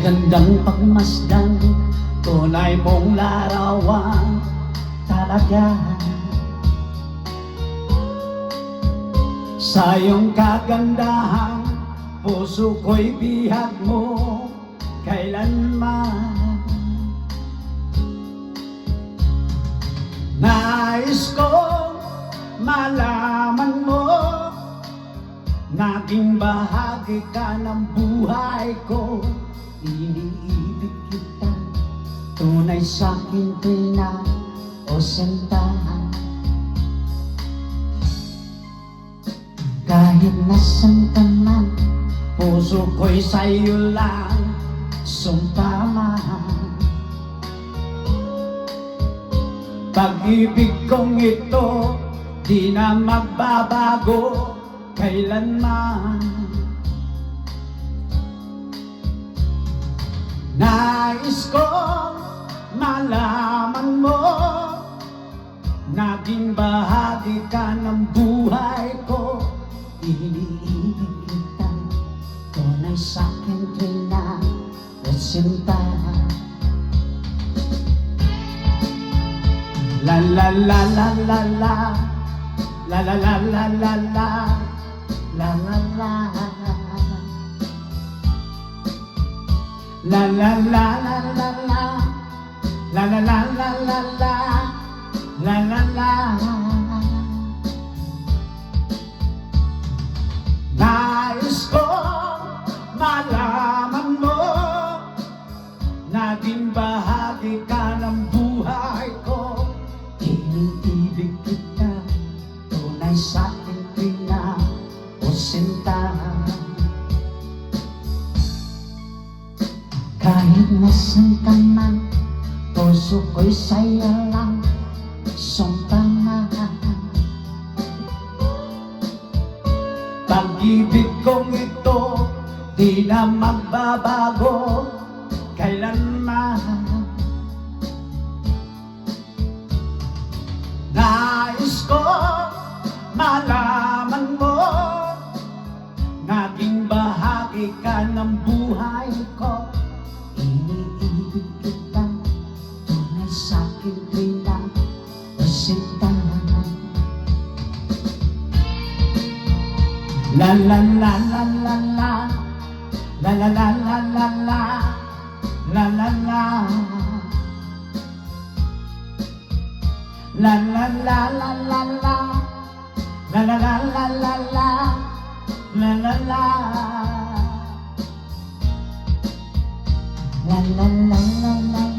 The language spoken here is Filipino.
gandang pagmasdan, tunay mong larawan talaga. Sa iyong kagandahan, puso ko'y bihag mo kailanman. Nais kong malaman mo, naging bahagi ka ng buhay ko. Iniibig kita, tunay sa'king tuwina o sinta. Kahit nasan ka man, puso ko'y sa'yo lang sumpaman. Pag-ibig kong ito, di na magbabago kailanman. Nais kong malaman mo, naging bahagi ka ng buhay ko. Iniibig kita, tunay sa'king tuwina o sinta. La la la la la la, la la la la la la, la la la, la la la la la la, la la la la la la, la la la. Nais kong malaman mo, naging bahagi ka ng buhay ko. Iniibig kita, tunay sa'king tuwina o sinta. Kahit nasan ka man, puso ko'y sa'yo lang sumpaman. Pag-ibig kong ito, di na magbabago kailanman. Nais ko malaman mo, naging bahagi ka ng buhay ko. Iniibig kita, tunay sa'king tuwina o sinta. La la la la la la, la la la la la la, la la la, la la la la la la, la la la la la la, la la la, la la la la la.